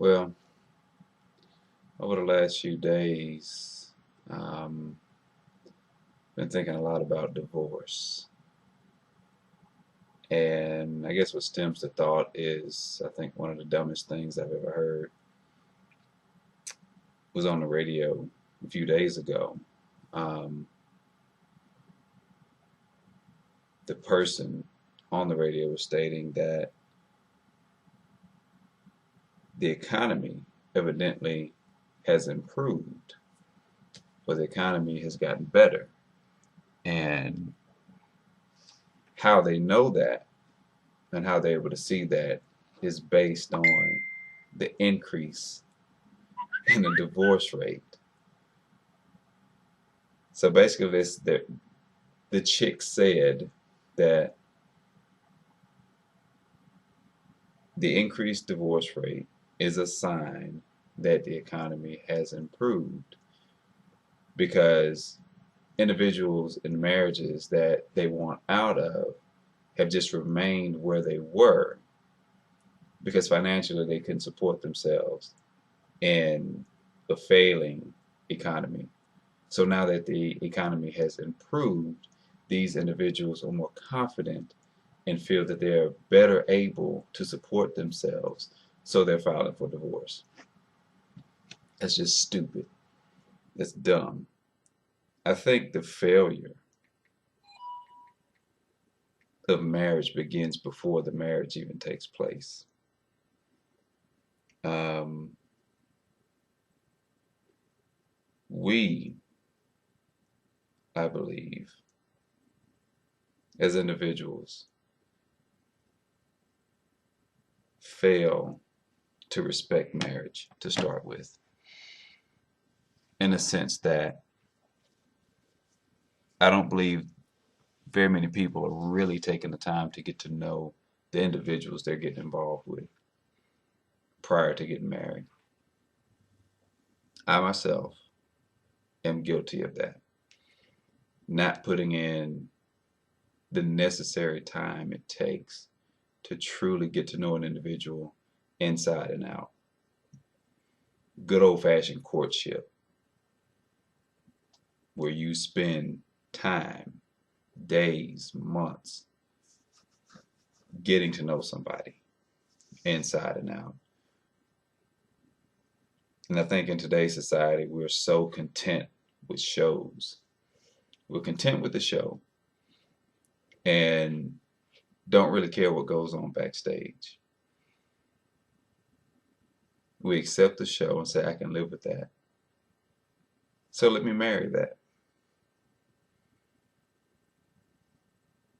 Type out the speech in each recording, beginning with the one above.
Well, over the last few days, um, been thinking a lot about divorce. And I guess what stems the thought is, I think one of the dumbest things I've ever heard was on the radio a few days ago. Um, the person on the radio was stating that the economy evidently has improved, or the economy has gotten better. And how they know that and how they're able to see that is based on the increase in the divorce rate. So basically, the chick said that the increased divorce rate is a sign that the economy has improved because individuals in marriages that they want out of have just remained where they were because financially they couldn't support themselves in a failing economy. So now that the economy has improved, these individuals are more confident and feel that they're better able to support themselves, so they're filing for divorce. That's just stupid. That's dumb. I think the failure of marriage begins before the marriage even takes place. Um, we, I believe, as individuals, fail to respect marriage to start with, in the sense that I don't believe very many people are really taking the time to get to know the individuals they're getting involved with prior to getting married. I myself am guilty of that, not putting in the necessary time it takes to truly get to know an individual inside and out. Good old fashioned courtship, where you spend time, days, months getting to know somebody inside and out. And I think in today's society, we're so content with shows. We're content with the show and don't really care what goes on backstage. We accept the show and say, I can live with that. So let me marry that.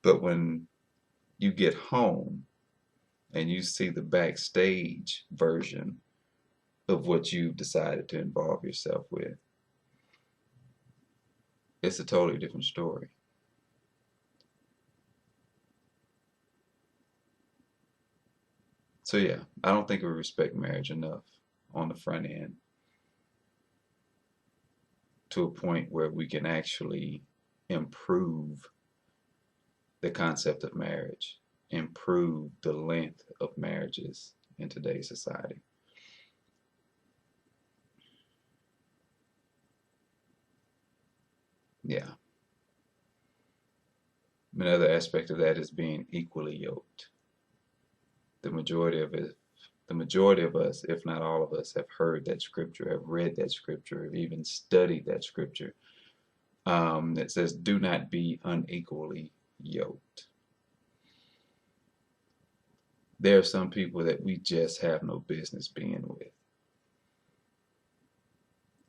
But when you get home and you see the backstage version of what you've decided to involve yourself with, it's a totally different story. So yeah, I don't think we respect marriage enough on the front end to a point where we can actually improve the concept of marriage, improve the length of marriages in today's society. Yeah. Another aspect of that is being equally yoked. The majority of it, the majority of us, if not all of us, have heard that scripture, have read that scripture, have even studied that scripture that says, "Do not be unequally yoked." There are some people that we just have no business being with.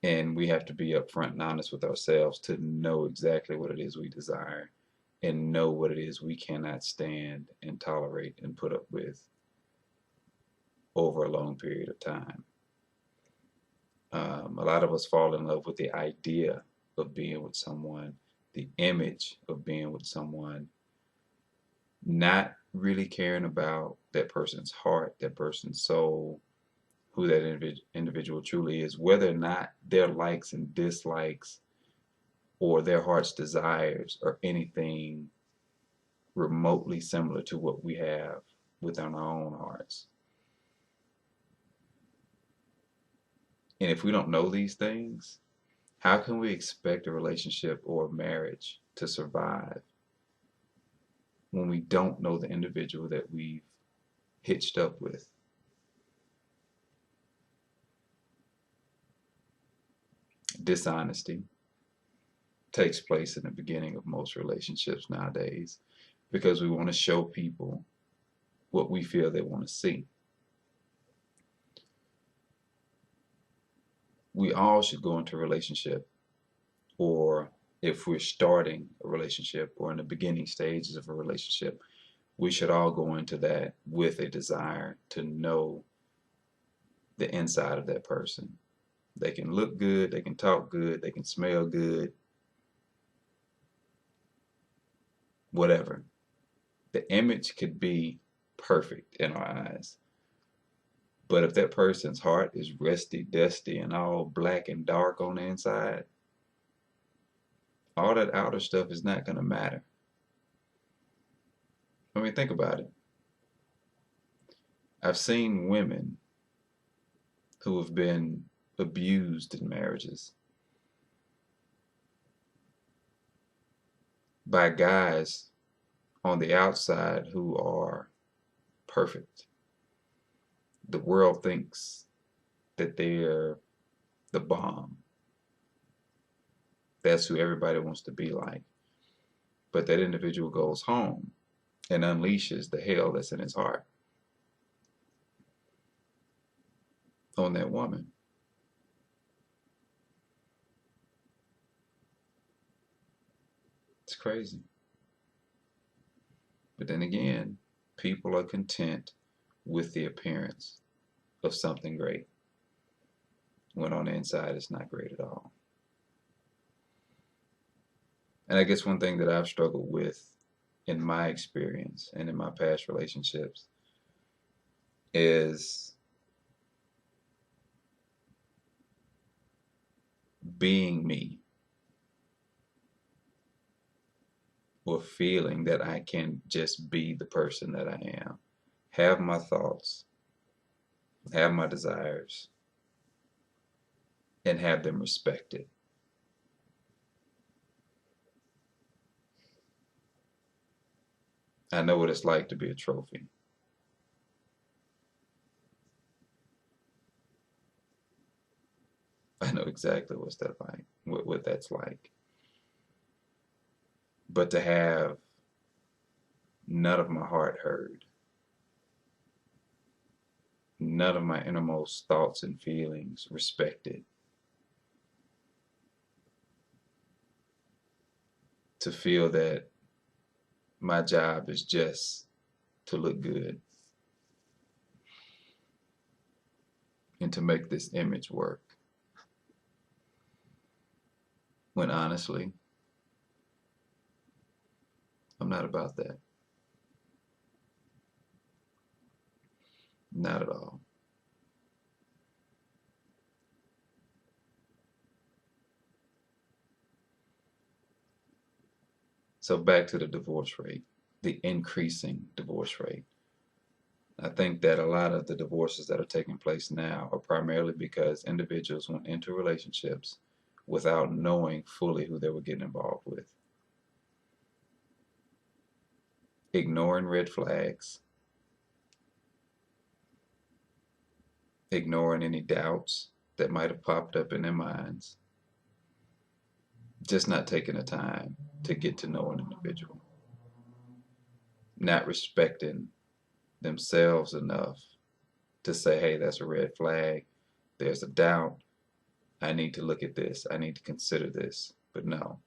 And we have to be upfront and honest with ourselves to know exactly what it is we desire and know what it is we cannot stand and tolerate and put up with over a long period of time. A lot of us fall in love with the idea of being with someone, the image of being with someone, not really caring about that person's heart, that person's soul, who that individual truly is, whether or not their likes and dislikes or their heart's desires are anything remotely similar to what we have within our own hearts. And if we don't know these things, how can we expect a relationship or a marriage to survive when we don't know the individual that we've hitched up with? Dishonesty takes place in the beginning of most relationships nowadays because we want to show people what we feel they want to see. We all should go into a relationship, or if we're starting a relationship or in the beginning stages of a relationship, we should all go into that with a desire to know the inside of that person. They can look good, they can talk good, they can smell good, whatever. The image could be perfect in our eyes. But if that person's heart is rusty, dusty, and all black and dark on the inside, all that outer stuff is not going to matter. I mean, think about it. I've seen women who have been abused in marriages by guys on the outside who are perfect. The world thinks that they're the bomb. That's who everybody wants to be like. But that individual goes home and unleashes the hell that's in his heart on that woman. It's crazy. But then again, people are content with the appearance of something great when on the inside it's not great at all. And I guess one thing that I've struggled with in my experience and in my past relationships is being me, or feeling that I can just be the person that I am, have my thoughts, have my desires, and have them respected. I know what it's like to be a trophy. I know exactly what that's like. But to have none of my heart heard, none of my innermost thoughts and feelings respected, to feel that my job is just to look good and to make this image work, when honestly, I'm not about that. Not at all. So back to the divorce rate, the increasing divorce rate. I think that a lot of the divorces that are taking place now are primarily because individuals went into relationships without knowing fully who they were getting involved with, ignoring red flags, ignoring any doubts that might have popped up in their minds, just not taking the time to get to know an individual, not respecting themselves enough to say, hey, that's a red flag, there's a doubt, I need to look at this, I need to consider this. But no,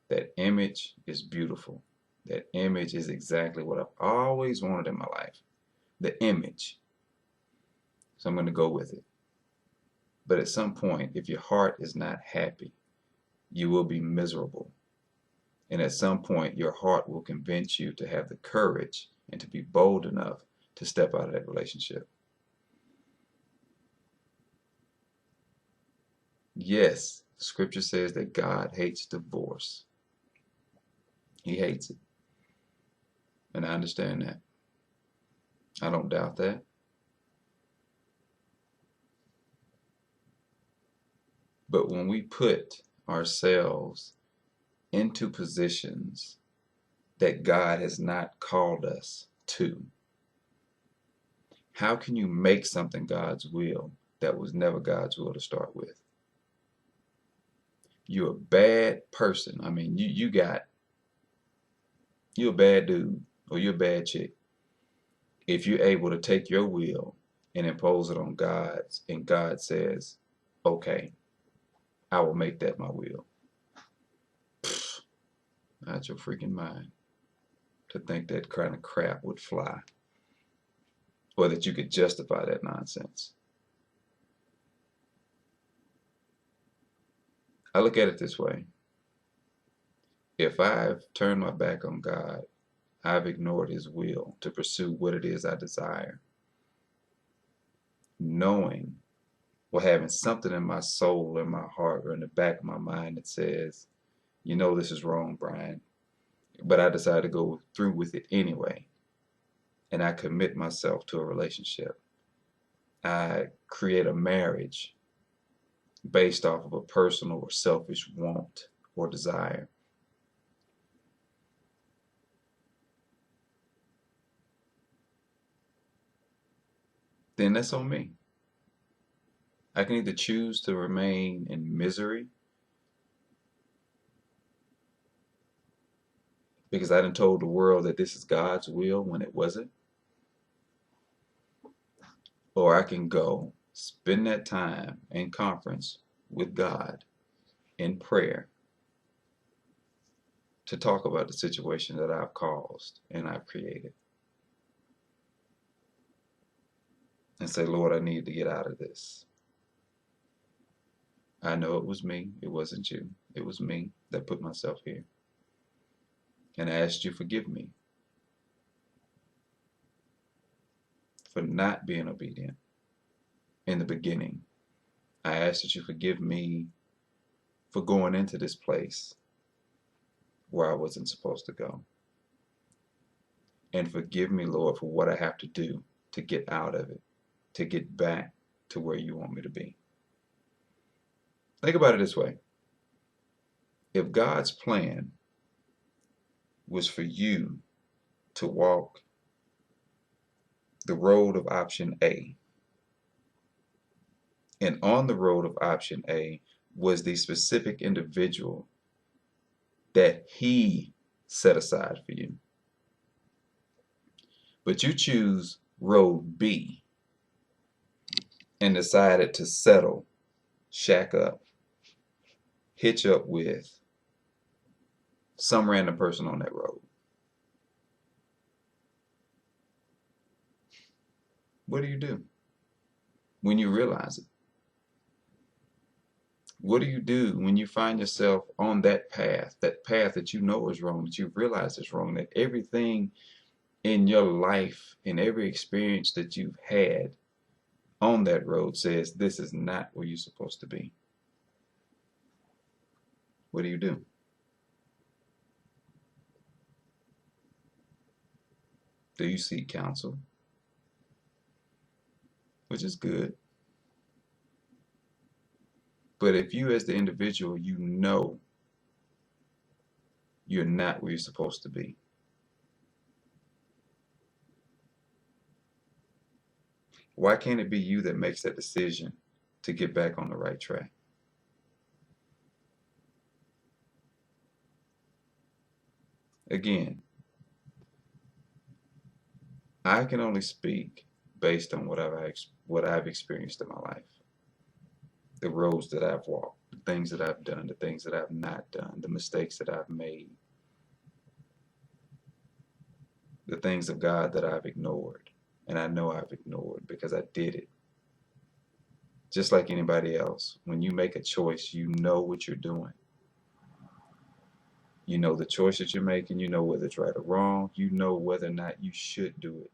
that image is beautiful. That image is exactly what I've always wanted in my life. The image. So I'm going to go with it. But at some point, if your heart is not happy, you will be miserable. And at some point, your heart will convince you to have the courage and to be bold enough to step out of that relationship. Yes, scripture says that God hates divorce. He hates it. And I understand that. I don't doubt that. But when we put ourselves into positions that God has not called us to, how can you make something God's will that was never God's will to start with? You're a bad person. I mean, you're a bad dude or you're a bad chick if you're able to take your will and impose it on God's, and God says, okay, I will make that my will. Out your freaking mind to think that kind of crap would fly or that you could justify that nonsense. I look at it this way. If I've turned my back on God, I've ignored his will to pursue what it is I desire, knowing or having something in my soul, in my heart, or in the back of my mind that says, you know this is wrong, Brian, but I decide to go through with it anyway, and I commit myself to a relationship. I create a marriage based off of a personal or selfish want or desire. Then that's on me. I can either choose to remain in misery because I done told the world that this is God's will when it wasn't, or I can go spend that time in conference with God in prayer to talk about the situation that I've caused and I've created and say, Lord, I need to get out of this. I know it was me. It wasn't you. It was me that put myself here. And I asked you forgive me for not being obedient in the beginning. I ask that you forgive me for going into this place where I wasn't supposed to go. And forgive me, Lord, for what I have to do to get out of it, to get back to where you want me to be. Think about it this way. If God's plan was for you to walk the road of option A, and on the road of option A was the specific individual that he set aside for you, but you choose road B and decided to settle, shack up, hitch up with some random person on that road. What do you do when you realize it? What do you do when you find yourself on that path that you know is wrong, that you realize is wrong, that everything in your life, in every experience that you've had on that road says this is not where you're supposed to be? What do you do? Do you seek counsel? Which is good. But if you as the individual, you know you're not where you're supposed to be, why can't it be you that makes that decision to get back on the right track? Again, I can only speak based on what I've experienced in my life, the roads that I've walked, the things that I've done, the things that I've not done, the mistakes that I've made, the things of God that I've ignored. And I know I've ignored because I did it. Just like anybody else, when you make a choice, you know what you're doing. You know the choice that you're making. You know whether it's right or wrong. You know whether or not you should do it.